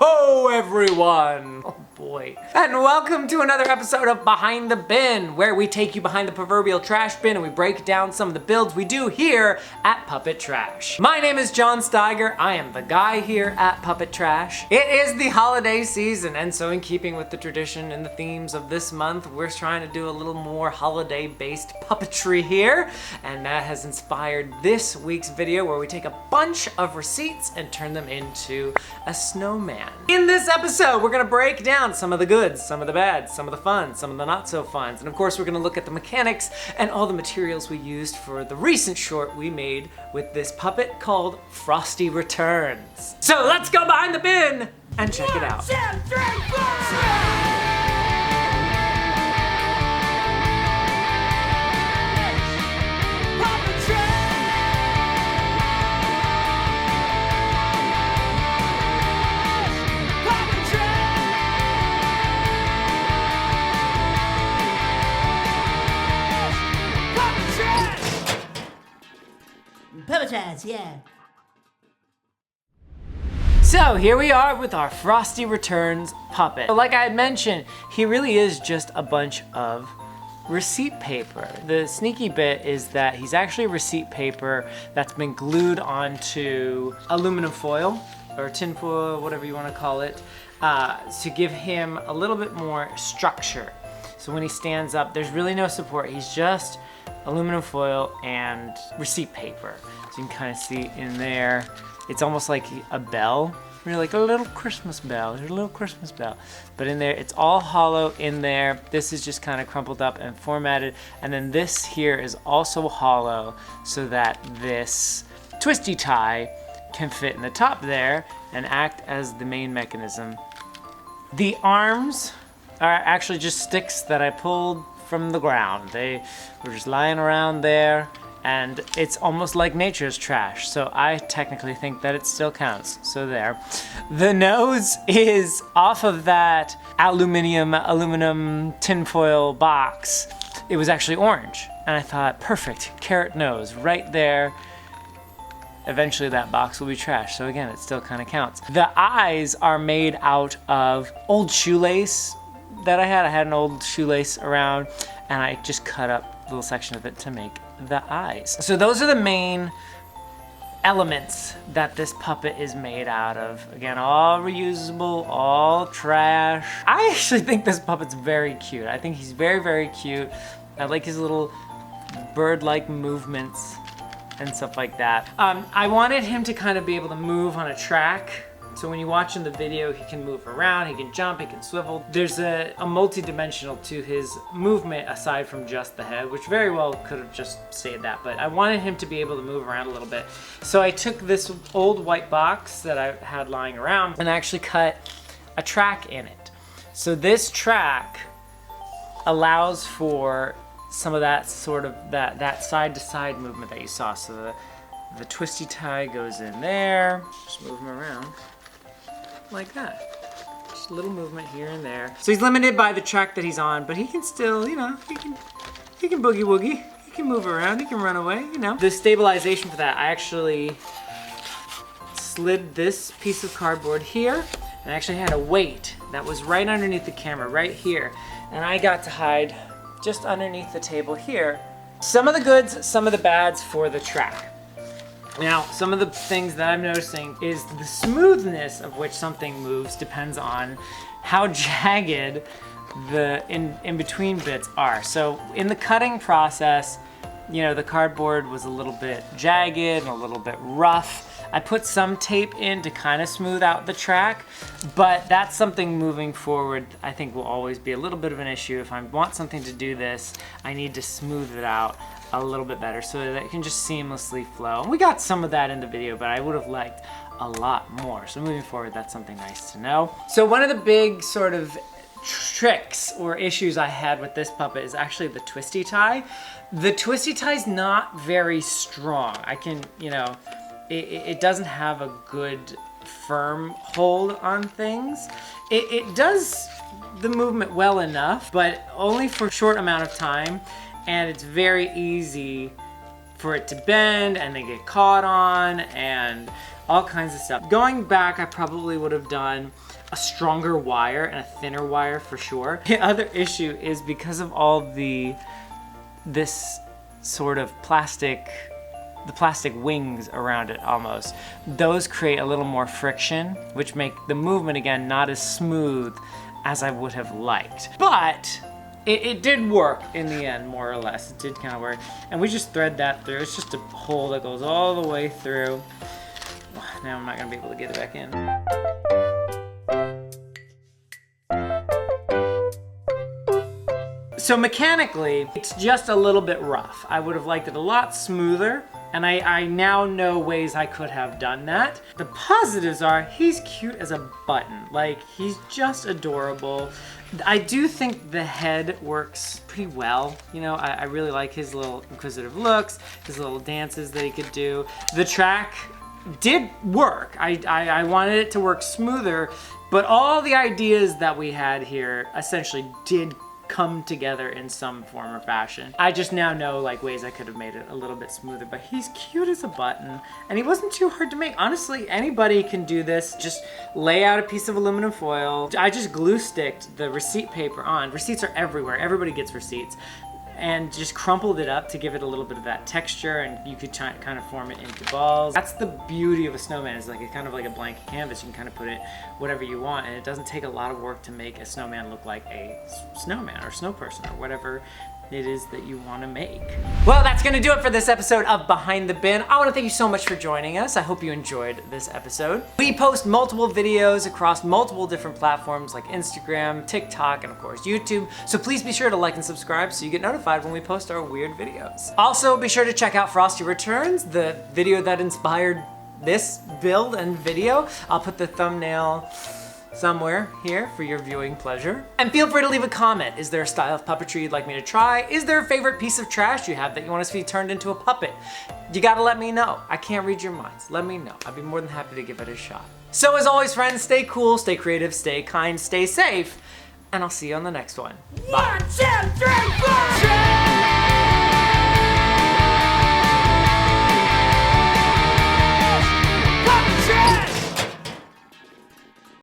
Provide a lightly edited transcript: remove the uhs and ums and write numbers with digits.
ho everyone! Oh boy. And welcome to another episode of Behind the Bin, where we take you behind the proverbial trash bin and we break down some of the builds we do here at Puppet Trash. My name is John Steiger. I am the guy here at Puppet Trash. It is the holiday season, and so in keeping with the tradition and the themes of this month, we're trying to do a little more holiday-based puppetry here, and that has inspired this week's video where we take a bunch of receipts and turn them into a snowman. In this episode, we're gonna break down some of the goods, some of the bads, some of the fun, some of the not so funs, and of course we're gonna look at the mechanics and all the materials we used for the recent short we made with this puppet called Frosty Returns. So let's go behind the bin and check it out. 1, 2, 3, 4. Yeah. So here we are with our Frosty Returns puppet. Like I had mentioned, he really is just a bunch of receipt paper. The sneaky bit is that he's actually receipt paper that's been glued onto aluminum foil or tin foil, whatever you want to call it, to give him a little bit more structure. So when he stands up, there's really no support. He's just aluminum foil and receipt paper. So you can kind of see in there, it's almost like a bell. Really like a little Christmas bell. There's a little Christmas bell. But in there, it's all hollow in there. This is just kind of crumpled up and formatted. And then this here is also hollow so that this twisty tie can fit in the top there and act as the main mechanism. The arms are actually just sticks that I pulled from the ground. They were just lying around there, and it's almost like nature's trash, so I technically think that it still counts. So there. The nose is off of that aluminum tinfoil box. It was actually orange, and I thought, perfect, carrot nose right there. Eventually that box will be trash, so again, it still kind of counts. The eyes are made out of old shoelace that I had an old shoelace around, and I just cut up a little section of it to make the eyes. So those are the main elements that this puppet is made out of. Again, all reusable, all trash. I actually think this puppet's very cute. I think he's very, very cute. I like his little bird-like movements and stuff like that. I wanted him to kind of be able to move on a track. So when you watch in the video, he can move around, he can jump, he can swivel. There's a multi-dimensional to his movement aside from just the head, which very well could have just stayed that, but I wanted him to be able to move around a little bit. So I took this old white box that I had lying around and actually cut a track in it. So this track allows for some of that sort of, that side-to-side movement that you saw. So the twisty tie goes in there, just move him around. Like that. Just a little movement here and there. So he's limited by the track that he's on, but he can still, you know, he can boogie woogie. He can move around, he can run away, you know. The stabilization for that, I actually slid this piece of cardboard here, and I actually had a weight that was right underneath the camera, right here. And I got to hide just underneath the table here. Some of the goods, some of the bads for the track. Now, some of the things that I'm noticing is the smoothness of which something moves depends on how jagged the in-between bits are. So in the cutting process, you know, the cardboard was a little bit jagged and a little bit rough. I put some tape in to kind of smooth out the track, but that's something moving forward I think will always be a little bit of an issue. If I want something to do this, I need to smooth it out a little bit better so that it can just seamlessly flow. And we got some of that in the video, but I would have liked a lot more. So moving forward, that's something nice to know. So one of the big sort of tricks or issues I had with this puppet is actually the twisty tie. The twisty tie's not very strong. I can, you know, it doesn't have a good firm hold on things. It does the movement well enough, but only for a short amount of time. And it's very easy for it to bend and then get caught on, and all kinds of stuff. Going back, I probably would have done a stronger wire and a thinner wire for sure. The other issue is because of all this sort of the plastic wings around it almost, those create a little more friction, which make the movement again not as smooth as I would have liked. But it did work in the end, more or less. It did kind of work. And we just thread that through. It's just a hole that goes all the way through. Now I'm not gonna be able to get it back in. So mechanically, it's just a little bit rough. I would have liked it a lot smoother, and I now know ways I could have done that. The positives are, he's cute as a button. Like, he's just adorable. I do think the head works pretty well. You know, I really like his little inquisitive looks, his little dances that he could do. The track did work. I wanted it to work smoother, but all the ideas that we had here essentially did come together in some form or fashion. I just now know like ways I could have made it a little bit smoother, but he's cute as a button and he wasn't too hard to make. Honestly, anybody can do this. Just lay out a piece of aluminum foil. I just glue sticked the receipt paper on. Receipts are everywhere. Everybody gets receipts. And just crumpled it up to give it a little bit of that texture, and you could kind of form it into balls. That's the beauty of a snowman, is like it's kind of like a blank canvas. You can kind of put it whatever you want, and it doesn't take a lot of work to make a snowman look like a snowman or snow person or whatever it is that you want to make. Well, that's gonna do it for this episode of Behind the Bin. I want to thank you so much for joining us. I hope you enjoyed this episode. We post multiple videos across multiple different platforms like Instagram, TikTok, and of course YouTube. So please be sure to like and subscribe so you get notified when we post our weird videos. Also, be sure to check out Frosty Returns, the video that inspired this build and video. I'll put the thumbnail somewhere here for your viewing pleasure. And feel free to leave a comment. Is there a style of puppetry you'd like me to try? Is there a favorite piece of trash you have that you want to see turned into a puppet? You gotta let me know. I can't read your minds. Let me know. I'd be more than happy to give it a shot. So as always, friends, stay cool, stay creative, stay kind, stay safe, and I'll see you on the next one. Bye. 1, 2, 3, 4!